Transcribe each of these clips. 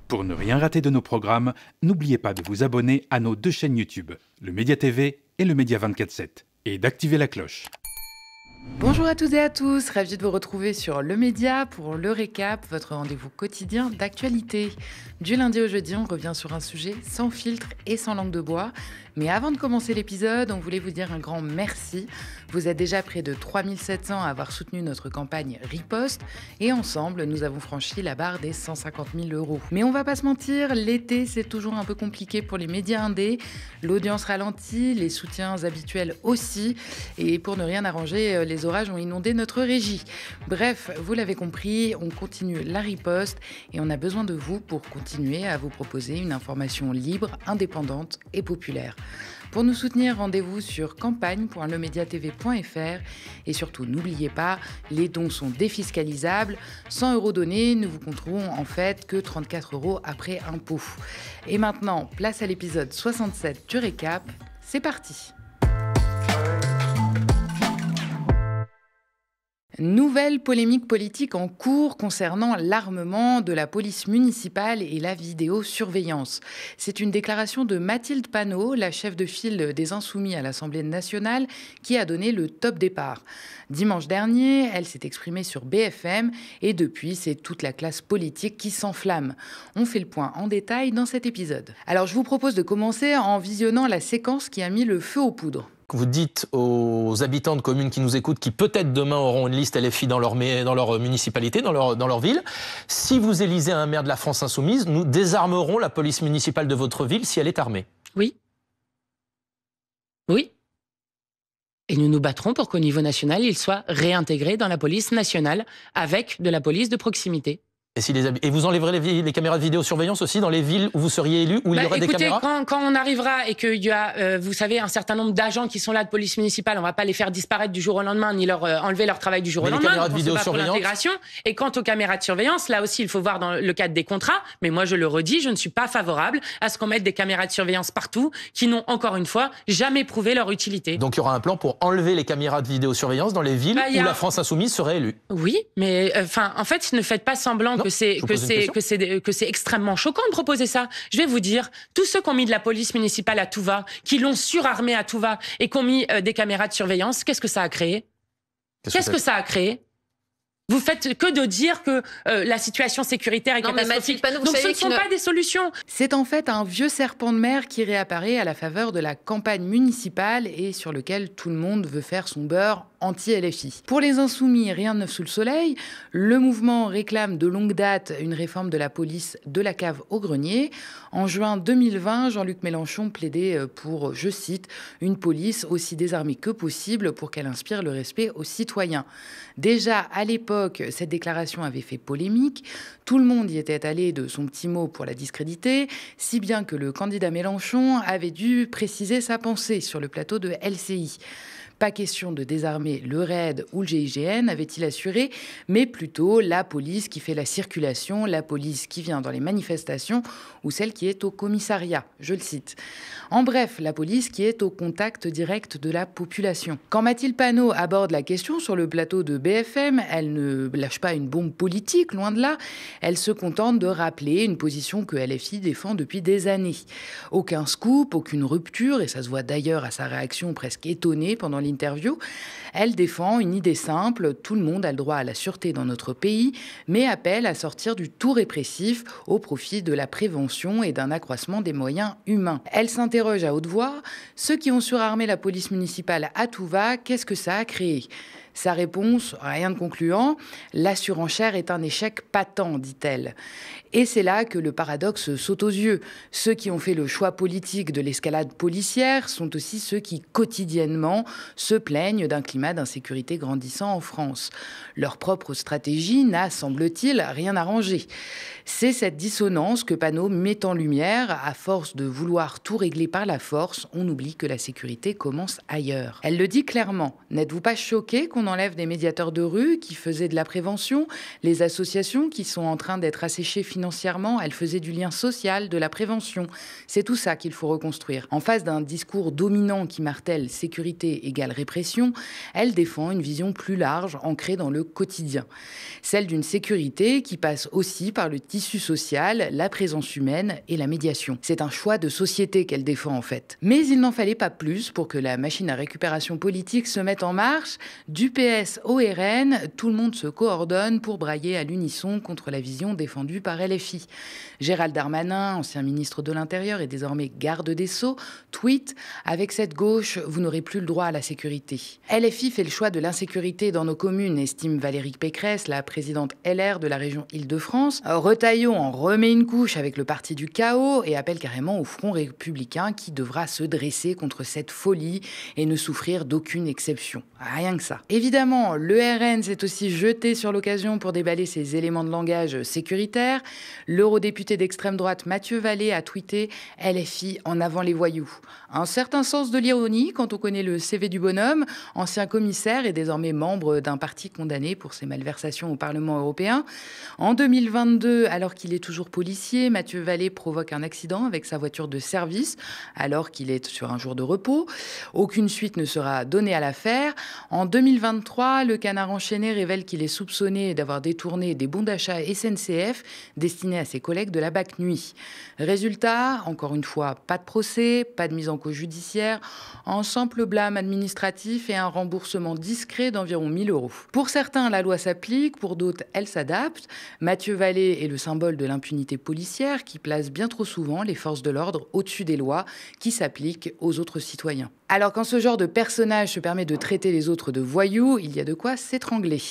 Pour ne rien rater de nos programmes, n'oubliez pas de vous abonner à nos deux chaînes YouTube, le Média TV et le Média 24/7, et d'activer la cloche. Bonjour à toutes et à tous, ravi de vous retrouver sur Le Média pour le récap, votre rendez-vous quotidien d'actualité. Du lundi au jeudi, on revient sur un sujet sans filtre et sans langue de bois. Mais avant de commencer l'épisode, on voulait vous dire un grand merci. Vous êtes déjà près de 3700 à avoir soutenu notre campagne Riposte et ensemble, nous avons franchi la barre des 150 000 €. Mais on va pas se mentir, l'été, c'est toujours un peu compliqué pour les médias indés. L'audience ralentit, les soutiens habituels aussi. Et pour ne rien arranger, les orages ont inondé notre régie. Bref, vous l'avez compris, on continue la riposte et on a besoin de vous pour continuer à vous proposer une information libre, indépendante et populaire. Pour nous soutenir, rendez-vous sur campagne.lemediatv.fr et surtout n'oubliez pas, les dons sont défiscalisables. 100 € donnés ne vous compteront en fait que 34 € après impôt. Et maintenant, place à l'épisode 67 du récap. C'est parti! Nouvelle polémique politique en cours concernant l'armement de la police municipale et la vidéosurveillance. C'est une déclaration de Mathilde Panot, la chef de file des Insoumis à l'Assemblée nationale, qui a donné le top départ. Dimanche dernier, elle s'est exprimée sur BFM et depuis, c'est toute la classe politique qui s'enflamme. On fait le point en détail dans cet épisode. Alors, je vous propose de commencer en visionnant la séquence qui a mis le feu aux poudres. Vous dites aux habitants de communes qui nous écoutent, qui peut-être demain auront une liste LFI dans leur municipalité, dans leur ville, si vous élisez un maire de la France Insoumise, nous désarmerons la police municipale de votre ville si elle est armée. Oui. Oui. Et nous nous battrons pour qu'au niveau national, il soit réintégré dans la police nationale avec de la police de proximité. Et vous enlèverez les caméras de vidéosurveillance aussi dans les villes où vous seriez élu, où il y aurait des caméras ? Quand on arrivera et qu'il y a, vous savez, un certain nombre d'agents qui sont là de police municipale, on ne va pas les faire disparaître du jour au lendemain, ni leur enlever leur travail du jour au lendemain. Les caméras de vidéosurveillance. Et quant aux caméras de surveillance, là aussi, il faut voir dans le cadre des contrats. Mais moi, je le redis, je ne suis pas favorable à ce qu'on mette des caméras de surveillance partout qui n'ont, encore une fois, jamais prouvé leur utilité. Donc il y aura un plan pour enlever les caméras de vidéosurveillance dans les villes où la France Insoumise serait élue. Oui, mais en fait, ne faites pas semblant que c'est extrêmement choquant de proposer ça. Je vais vous dire, tous ceux qui ont mis de la police municipale à tout va, qui l'ont surarmée à tout va et qui ont mis des caméras de surveillance, qu'est-ce que ça a créé ? Qu'est-ce que ça a créé ? Vous faites que de dire que la situation sécuritaire est catastrophique. Donc ce ne sont pas des solutions. C'est en fait un vieux serpent de mer qui réapparaît à la faveur de la campagne municipale et sur lequel tout le monde veut faire son beurre anti-LFI. Pour les Insoumis, rien de neuf sous le soleil. Le mouvement réclame de longue date une réforme de la police de la cave au grenier. En juin 2020, Jean-Luc Mélenchon plaidait pour, je cite, une police aussi désarmée que possible pour qu'elle inspire le respect aux citoyens. Déjà, à l'époque, cette déclaration avait fait polémique. Tout le monde y était allé de son petit mot pour la discréditer, si bien que le candidat Mélenchon avait dû préciser sa pensée sur le plateau de LCI. Pas question de désarmer le RAID ou le GIGN, avait-il assuré, mais plutôt la police qui fait la circulation, la police qui vient dans les manifestations ou celle qui est au commissariat, je le cite. En bref, la police qui est au contact direct de la population. Quand Mathilde Panot aborde la question sur le plateau de BFM, elle ne lâche pas une bombe politique, loin de là. Elle se contente de rappeler une position que LFI défend depuis des années. Aucun scoop, aucune rupture, et ça se voit d'ailleurs à sa réaction presque étonnée pendant l'interview. Elle défend une idée simple, tout le monde a le droit à la sûreté dans notre pays, mais appelle à sortir du tout répressif au profit de la prévention et d'un accroissement des moyens humains. Elle s'interroge à haute voix, ceux qui ont surarmé la police municipale à tout va, qu'est-ce que ça a créé ? Sa réponse, rien de concluant, la surenchère est un échec patent, dit-elle. Et c'est là que le paradoxe saute aux yeux. Ceux qui ont fait le choix politique de l'escalade policière sont aussi ceux qui, quotidiennement, se plaignent d'un climat d'insécurité grandissant en France. Leur propre stratégie n'a, semble-t-il, rien arrangé. C'est cette dissonance que Panot met en lumière. À force de vouloir tout régler par la force, on oublie que la sécurité commence ailleurs. Elle le dit clairement. N'êtes-vous pas choqué qu'on on enlève des médiateurs de rue qui faisaient de la prévention, les associations qui sont en train d'être asséchées financièrement, elles faisaient du lien social, de la prévention. C'est tout ça qu'il faut reconstruire. En face d'un discours dominant qui martèle sécurité égale répression, elle défend une vision plus large, ancrée dans le quotidien. Celle d'une sécurité qui passe aussi par le tissu social, la présence humaine et la médiation. C'est un choix de société qu'elle défend en fait. Mais il n'en fallait pas plus pour que la machine à récupération politique se mette en marche. Du PS au RN, tout le monde se coordonne pour brailler à l'unisson contre la vision défendue par LFI. Gérald Darmanin, ancien ministre de l'Intérieur et désormais garde des Sceaux, tweet « Avec cette gauche, vous n'aurez plus le droit à la sécurité ». LFI fait le choix de l'insécurité dans nos communes, estime Valérie Pécresse, la présidente LR de la région Île-de-France. Retailleau en remet une couche avec le parti du chaos et appelle carrément au Front républicain qui devra se dresser contre cette folie et ne souffrir d'aucune exception. Rien que ça. Évidemment, le RN s'est aussi jeté sur l'occasion pour déballer ses éléments de langage sécuritaires. L'eurodéputé d'extrême droite Mathieu Vallée a tweeté « LFI en avant les voyous ». Un certain sens de l'ironie quand on connaît le CV du bonhomme, ancien commissaire et désormais membre d'un parti condamné pour ses malversations au Parlement européen. En 2022, alors qu'il est toujours policier, Mathieu Vallée provoque un accident avec sa voiture de service, alors qu'il est sur un jour de repos. Aucune suite ne sera donnée à l'affaire. En 2023, le Canard enchaîné révèle qu'il est soupçonné d'avoir détourné des bons d'achat SNCF destinés à ses collègues de la BAC Nuit. Résultat, encore une fois, pas de procès, pas de mise en cause judiciaire, un simple blâme administratif et un remboursement discret d'environ 1 000 €. Pour certains, la loi s'applique, pour d'autres, elle s'adapte. Mathieu Vallée est le symbole de l'impunité policière qui place bien trop souvent les forces de l'ordre au-dessus des lois qui s'appliquent aux autres citoyens. Alors quand ce genre de personnage se permet de traiter les autres de voyous, il y a de quoi s'étrangler.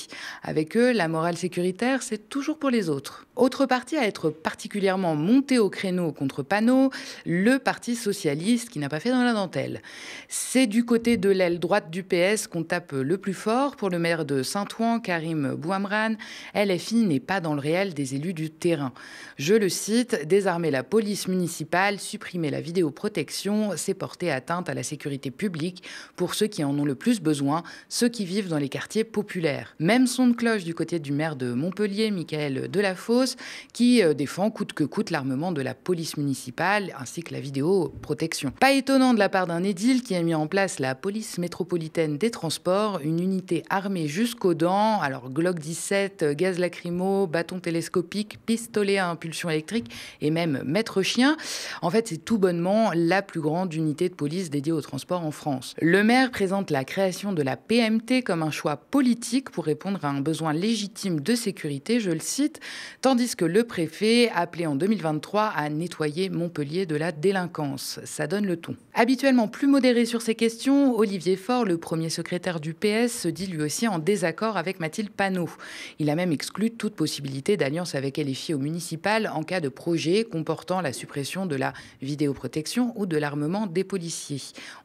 Avec eux, la morale sécuritaire, c'est toujours pour les autres. Autre parti à être particulièrement monté au créneau contre Panot, le Parti socialiste qui n'a pas fait dans la dentelle. C'est du côté de l'aile droite du PS qu'on tape le plus fort. Pour le maire de Saint-Ouen, Karim Bouamran, LFI n'est pas dans le réel des élus du terrain. Je le cite, « Désarmer la police municipale, supprimer la vidéoprotection, c'est porter atteinte à la sécurité publique pour ceux qui en ont le plus besoin, ceux qui vivent dans les quartiers populaires ». Même son de cloche du côté du maire de Montpellier, Michael Delafosse, qui défend coûte que coûte l'armement de la police municipale ainsi que la vidéoprotection. Pas étonnant de la part d'un édile qui a mis en place la police métropolitaine des transports, une unité armée jusqu'aux dents, alors Glock 17, gaz lacrymo, bâton télescopique, pistolet à impulsion électrique et même maître chien. En fait, c'est tout bonnement la plus grande unité de police dédiée au transport en France. Le maire présente la création de la PMT comme un choix politique pour répondre à un besoin légitime de sécurité, je le cite, tandis que le préfet appelait en 2023 à nettoyer Montpellier de la délinquance. Ça donne le ton. Habituellement plus modéré sur ces questions, Olivier Faure, le premier secrétaire du PS, se dit lui aussi en désaccord avec Mathilde Panot. Il a même exclu toute possibilité d'alliance avec LFI au municipal en cas de projet comportant la suppression de la vidéoprotection ou de l'armement des policiers.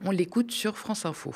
On l'écoute sur France Info.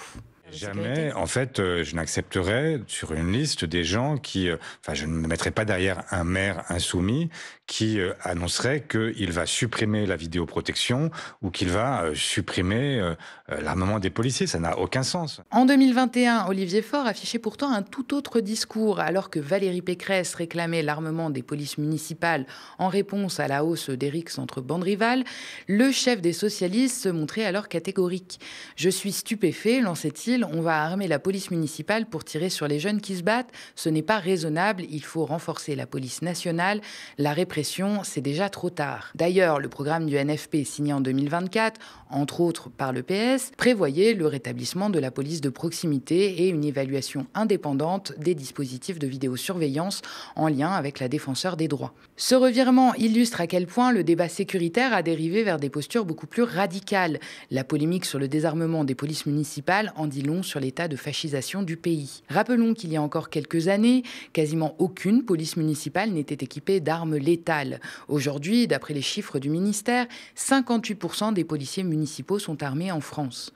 Jamais, en fait, je n'accepterai sur une liste des gens qui... je ne me mettrai pas derrière un maire insoumis qui annoncerait qu'il va supprimer la vidéoprotection ou qu'il va supprimer l'armement des policiers. Ça n'a aucun sens. En 2021, Olivier Faure affichait pourtant un tout autre discours. Alors que Valérie Pécresse réclamait l'armement des polices municipales en réponse à la hausse des rixes entre bandes rivales, le chef des socialistes se montrait alors catégorique. « Je suis stupéfait », lançait-il, on va armer la police municipale pour tirer sur les jeunes qui se battent. Ce n'est pas raisonnable, il faut renforcer la police nationale. La répression, c'est déjà trop tard. D'ailleurs, le programme du NFP signé en 2024, entre autres par le PS, prévoyait le rétablissement de la police de proximité et une évaluation indépendante des dispositifs de vidéosurveillance en lien avec la défenseure des droits. Ce revirement illustre à quel point le débat sécuritaire a dérivé vers des postures beaucoup plus radicales. La polémique sur le désarmement des polices municipales en dit long sur l'état de fascisation du pays. Rappelons qu'il y a encore quelques années, quasiment aucune police municipale n'était équipée d'armes létales. Aujourd'hui, d'après les chiffres du ministère, 58% des policiers municipaux sont armés en France.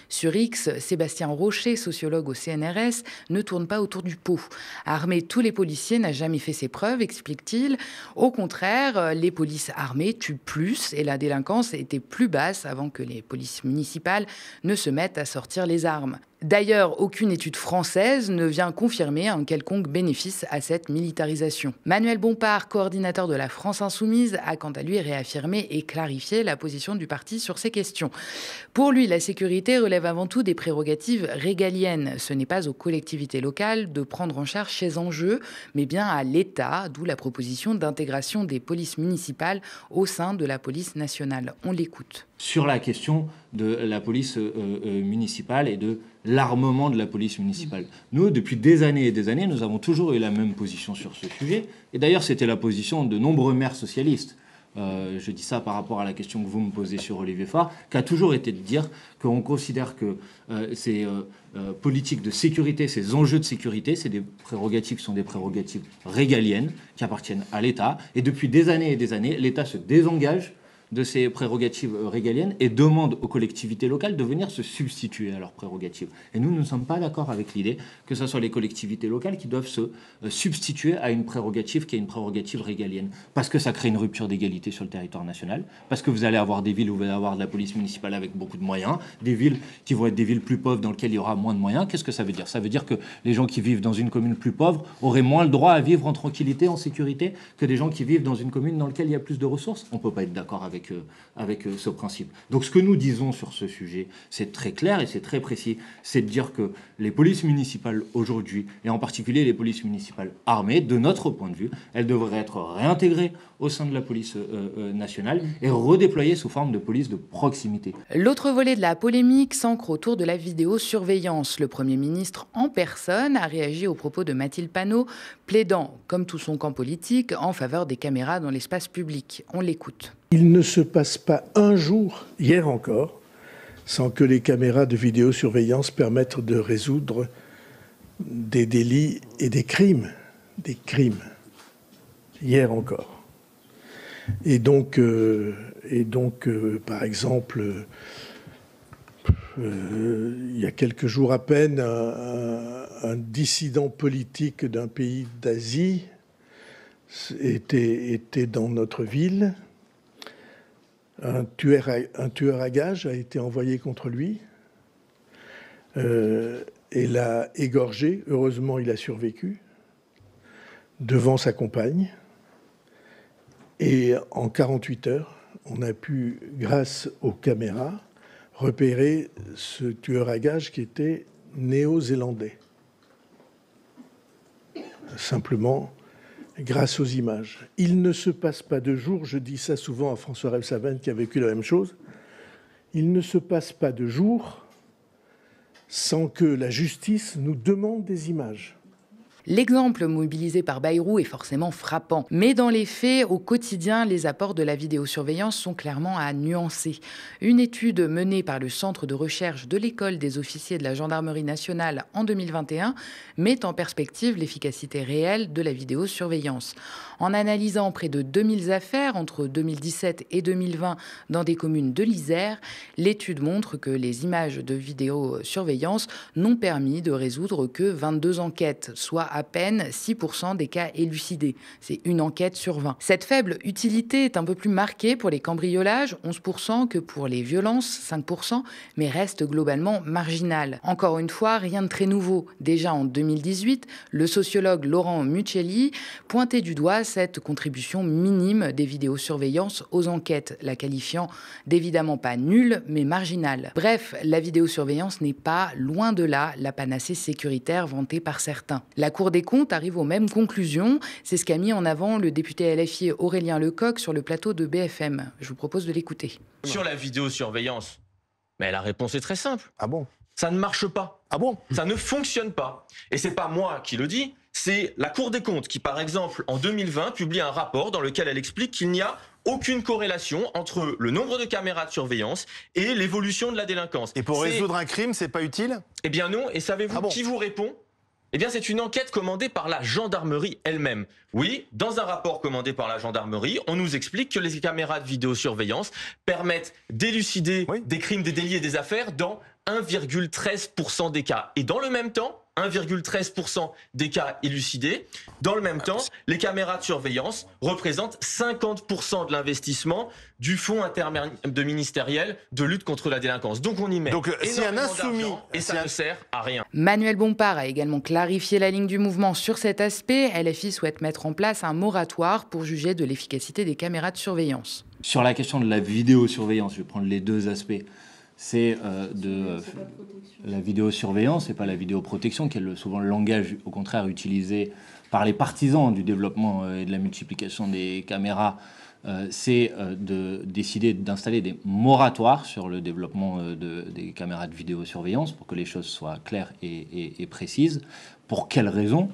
Sur X, Sébastien Rocher, sociologue au CNRS, ne tourne pas autour du pot. Armer tous les policiers n'a jamais fait ses preuves, explique-t-il. Au contraire, les polices armées tuent plus et la délinquance était plus basse avant que les polices municipales ne se mettent à sortir les armes. D'ailleurs, aucune étude française ne vient confirmer un quelconque bénéfice à cette militarisation. Manuel Bompard, coordinateur de la France Insoumise, a quant à lui réaffirmé et clarifié la position du parti sur ces questions. Pour lui, la sécurité relève avant tout des prérogatives régaliennes. Ce n'est pas aux collectivités locales de prendre en charge ces enjeux, mais bien à l'État, d'où la proposition d'intégration des polices municipales au sein de la police nationale. On l'écoute. Sur la question de la police municipale et de l'armement de la police municipale. Nous, depuis des années et des années, nous avons toujours eu la même position sur ce sujet. Et d'ailleurs, c'était la position de nombreux maires socialistes. Je dis ça par rapport à la question que vous me posez sur Olivier Faure, qui a toujours été de dire qu'on considère que ces politiques de sécurité, ces enjeux de sécurité, c'est des prérogatives qui sont des prérogatives régaliennes, qui appartiennent à l'État. Et depuis des années et des années, l'État se désengage de ces prérogatives régaliennes et demande aux collectivités locales de venir se substituer à leurs prérogatives. Et nous ne sommes pas d'accord avec l'idée que ce soit les collectivités locales qui doivent se substituer à une prérogative qui est une prérogative régalienne. Parce que ça crée une rupture d'égalité sur le territoire national, parce que vous allez avoir des villes où vous allez avoir de la police municipale avec beaucoup de moyens, des villes qui vont être des villes plus pauvres dans lesquelles il y aura moins de moyens. Qu'est-ce que ça veut dire? Ça veut dire que les gens qui vivent dans une commune plus pauvre auraient moins le droit à vivre en tranquillité, en sécurité, que des gens qui vivent dans une commune dans laquelle il y a plus de ressources. On ne peut pas être d'accord avec ce principe. Donc ce que nous disons sur ce sujet, c'est très clair et c'est très précis, c'est de dire que les polices municipales aujourd'hui, et en particulier les polices municipales armées, de notre point de vue, elles devraient être réintégrées au sein de la police nationale et redéployées sous forme de police de proximité. L'autre volet de la polémique s'ancre autour de la vidéosurveillance. Le Premier ministre en personne a réagi aux propos de Mathilde Panot, plaidant, comme tout son camp politique, en faveur des caméras dans l'espace public. On l'écoute. Il ne se passe pas un jour, hier encore, sans que les caméras de vidéosurveillance permettent de résoudre des délits et des crimes. Des crimes. Hier encore. Et donc par exemple, il y a quelques jours à peine, un dissident politique d'un pays d'Asie était dans notre ville. Un tueur à gages a été envoyé contre lui et l'a égorgé. Heureusement, il a survécu devant sa compagne. Et en 48 heures, on a pu, grâce aux caméras, repérer ce tueur à gages qui était néo-zélandais. Simplement grâce aux images. Il ne se passe pas de jour, je dis ça souvent à François Rebsamen qui a vécu la même chose, il ne se passe pas de jour sans que la justice nous demande des images. L'exemple mobilisé par Bayrou est forcément frappant. Mais dans les faits, au quotidien, les apports de la vidéosurveillance sont clairement à nuancer. Une étude menée par le Centre de recherche de l'École des officiers de la Gendarmerie nationale en 2021 met en perspective l'efficacité réelle de la vidéosurveillance. En analysant près de 2000 affaires entre 2017 et 2020 dans des communes de l'Isère, l'étude montre que les images de vidéosurveillance n'ont permis de résoudre que 22 enquêtes, soit à peine 6% des cas élucidés. C'est une enquête sur 20. Cette faible utilité est un peu plus marquée pour les cambriolages, 11%, que pour les violences, 5%, mais reste globalement marginale. Encore une fois, rien de très nouveau. Déjà en 2018, le sociologue Laurent Muccelli pointait du doigt cette contribution minime des vidéosurveillances aux enquêtes, la qualifiant d'évidemment pas nulle, mais marginale. Bref, la vidéosurveillance n'est pas, loin de là, la panacée sécuritaire vantée par certains. La Cour des comptes arrive aux mêmes conclusions. C'est ce qu'a mis en avant le député LFI Aurélien Lecoq sur le plateau de BFM. Je vous propose de l'écouter. Sur la vidéosurveillance, mais la réponse est très simple. Ah bon? Ça ne marche pas. Ah bon? Ça ne fonctionne pas. Et c'est pas moi qui le dis, c'est la Cour des comptes qui, par exemple, en 2020, publie un rapport dans lequel elle explique qu'il n'y a aucune corrélation entre le nombre de caméras de surveillance et l'évolution de la délinquance. Et pour résoudre un crime, c'est pas utile? Eh bien non, et savez-vous qui vous répond? Eh bien, c'est une enquête commandée par la gendarmerie elle-même. Oui, dans un rapport commandé par la gendarmerie, on nous explique que les caméras de vidéosurveillance permettent d'élucider des crimes, des délits et des affaires dans 1,13% des cas. Et dans le même temps, 1,13% des cas élucidés. Dans le même temps, les caméras de surveillance représentent 50% de l'investissement du fonds interministériel de lutte contre la délinquance. Donc on y met énormément d'argent et ça ne sert à rien. Manuel Bompard a également clarifié la ligne du mouvement sur cet aspect. LFI souhaite mettre en place un moratoire pour juger de l'efficacité des caméras de surveillance. Sur la question de la vidéosurveillance, je vais prendre les deux aspects. C'est la vidéosurveillance et pas la vidéoprotection, qui est souvent le langage, au contraire, utilisé par les partisans du développement et de la multiplication des caméras. C'est de décider d'installer des moratoires sur le développement des caméras de vidéosurveillance pour que les choses soient claires et précises. Pour quelles raisons ?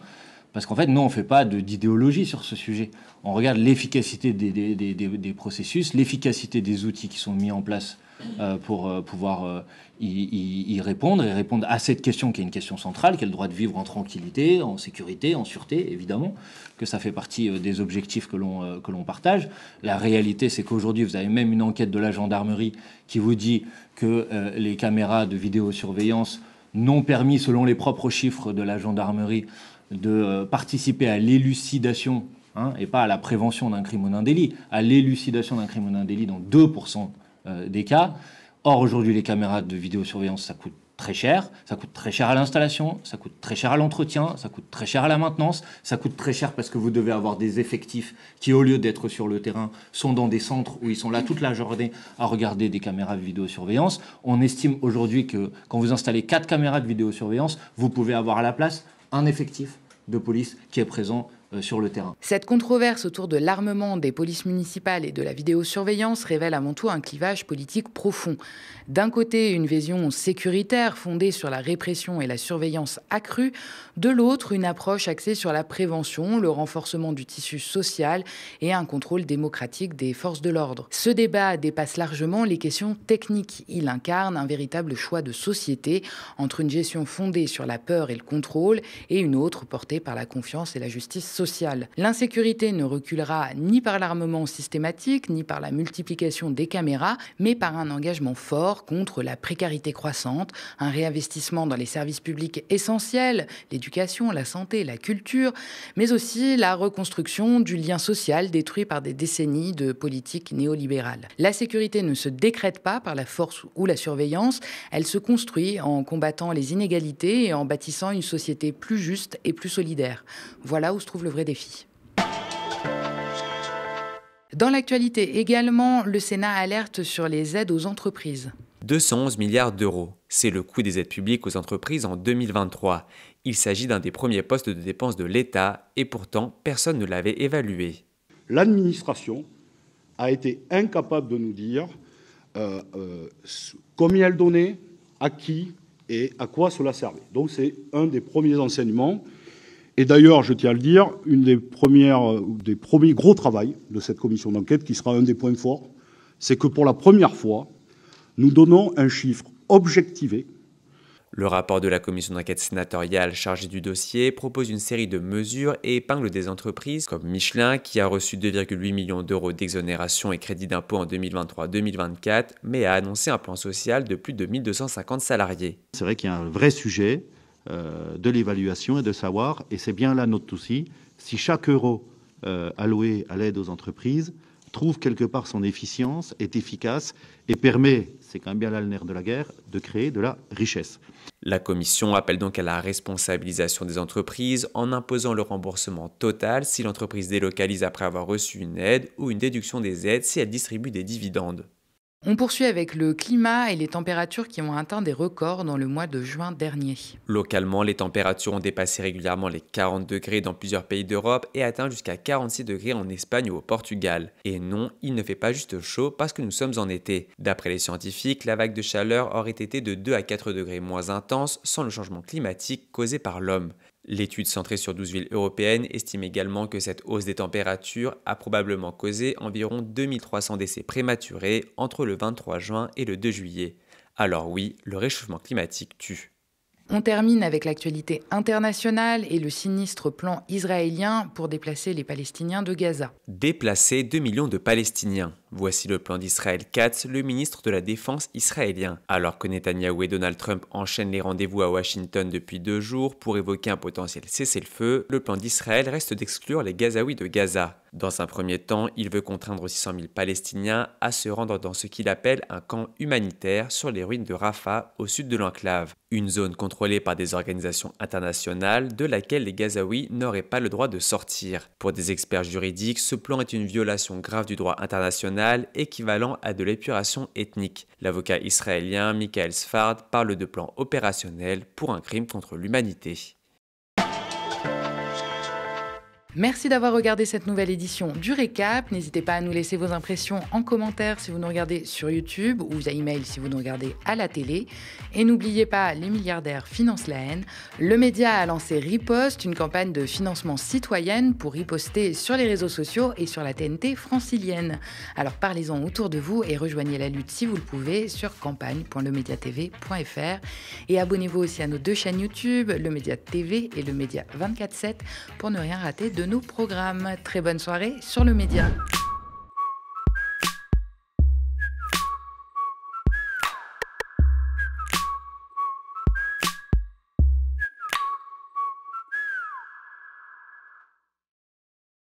Parce qu'en fait, nous, on ne fait pas d'idéologie sur ce sujet. On regarde l'efficacité des processus, l'efficacité des outils qui sont mis en place pour pouvoir y répondre et répondre à cette question qui est une question centrale, qui est le droit de vivre en tranquillité, en sécurité, en sûreté, évidemment, que ça fait partie des objectifs que l'on partage. La réalité, c'est qu'aujourd'hui, vous avez même une enquête de la gendarmerie qui vous dit que les caméras de vidéosurveillance n'ont permis, selon les propres chiffres de la gendarmerie, de participer à l'élucidation, et pas à la prévention d'un crime ou d'un délit, à l'élucidation d'un crime ou d'un délit dans 2% des cas. Or, aujourd'hui, les caméras de vidéosurveillance, ça coûte très cher. Ça coûte très cher à l'installation, ça coûte très cher à l'entretien, ça coûte très cher à la maintenance, ça coûte très cher parce que vous devez avoir des effectifs qui, au lieu d'être sur le terrain, sont dans des centres où ils sont là toute la journée à regarder des caméras de vidéosurveillance. On estime aujourd'hui que quand vous installez 4 caméras de vidéosurveillance, vous pouvez avoir à la place un effectif de police qui est présent sur le terrain. Cette controverse autour de l'armement des polices municipales et de la vidéosurveillance révèle avant tout un clivage politique profond. D'un côté, une vision sécuritaire fondée sur la répression et la surveillance accrue. De l'autre, une approche axée sur la prévention, le renforcement du tissu social et un contrôle démocratique des forces de l'ordre. Ce débat dépasse largement les questions techniques. Il incarne un véritable choix de société entre une gestion fondée sur la peur et le contrôle et une autre portée par la confiance et la justice sociale. L'insécurité ne reculera ni par l'armement systématique, ni par la multiplication des caméras, mais par un engagement fort contre la précarité croissante, un réinvestissement dans les services publics essentiels, l'éducation, la santé, la culture, mais aussi la reconstruction du lien social détruit par des décennies de politique néolibérale. La sécurité ne se décrète pas par la force ou la surveillance, elle se construit en combattant les inégalités et en bâtissant une société plus juste et plus solidaire. Voilà où se trouve le vrai défi. Dans l'actualité également, le Sénat alerte sur les aides aux entreprises. 211 milliards d'euros, c'est le coût des aides publiques aux entreprises en 2023. Il s'agit d'un des premiers postes de dépenses de l'État et pourtant personne ne l'avait évalué. L'administration a été incapable de nous dire combien elle donnait, à qui et à quoi cela servait. Donc c'est un des premiers enseignements. Et d'ailleurs, je tiens à le dire, une des premiers gros travaux de cette commission d'enquête, qui sera un des points forts, c'est que pour la première fois, nous donnons un chiffre objectivé. Le rapport de la commission d'enquête sénatoriale chargée du dossier propose une série de mesures et épingle des entreprises comme Michelin, qui a reçu 2,8 millions d'euros d'exonération et crédit d'impôt en 2023-2024, mais a annoncé un plan social de plus de 1250 salariés. C'est vrai qu'il y a un vrai sujet de l'évaluation et de savoir, et c'est bien là notre souci, si chaque euro alloué à l'aide aux entreprises trouve quelque part son efficience, est efficace et permet, c'est quand même bien là le nerf de la guerre, de créer de la richesse. La Commission appelle donc à la responsabilisation des entreprises en imposant le remboursement total si l'entreprise délocalise après avoir reçu une aide ou une déduction des aides si elle distribue des dividendes. On poursuit avec le climat et les températures qui ont atteint des records dans le mois de juin dernier. Localement, les températures ont dépassé régulièrement les 40 degrés dans plusieurs pays d'Europe et atteint jusqu'à 46 degrés en Espagne ou au Portugal. Et non, il ne fait pas juste chaud parce que nous sommes en été. D'après les scientifiques, la vague de chaleur aurait été de 2 à 4 degrés moins intense sans le changement climatique causé par l'homme. L'étude centrée sur 12 villes européennes estime également que cette hausse des températures a probablement causé environ 2300 décès prématurés entre le 23 juin et le 2 juillet. Alors oui, le réchauffement climatique tue. On termine avec l'actualité internationale et le sinistre plan israélien pour déplacer les Palestiniens de Gaza. Déplacer 2 millions de Palestiniens. Voici le plan d'Israël Katz, le ministre de la Défense israélien. Alors que Netanyahou et Donald Trump enchaînent les rendez-vous à Washington depuis 2 jours pour évoquer un potentiel cessez-le-feu, le plan d'Israël reste d'exclure les Gazaouis de Gaza. Dans un premier temps, il veut contraindre 600 000 Palestiniens à se rendre dans ce qu'il appelle un camp humanitaire sur les ruines de Rafah, au sud de l'enclave. Une zone contrôlée par des organisations internationales de laquelle les Gazaouis n'auraient pas le droit de sortir. Pour des experts juridiques, ce plan est une violation grave du droit international équivalent à de l'épuration ethnique. L'avocat israélien Michael Sfard parle de plan opérationnel pour un crime contre l'humanité. Merci d'avoir regardé cette nouvelle édition du Récap. N'hésitez pas à nous laisser vos impressions en commentaire si vous nous regardez sur YouTube ou via email si vous nous regardez à la télé. Et n'oubliez pas, les milliardaires financent la haine. Le média a lancé Riposte, une campagne de financement citoyenne pour riposter sur les réseaux sociaux et sur la TNT francilienne. Alors parlez-en autour de vous et rejoignez la lutte si vous le pouvez sur campagne.lemediatv.fr. Et abonnez-vous aussi à nos 2 chaînes YouTube, le Média TV et le Média 24/7, pour ne rien rater de nos programmes. Très bonne soirée sur le Média.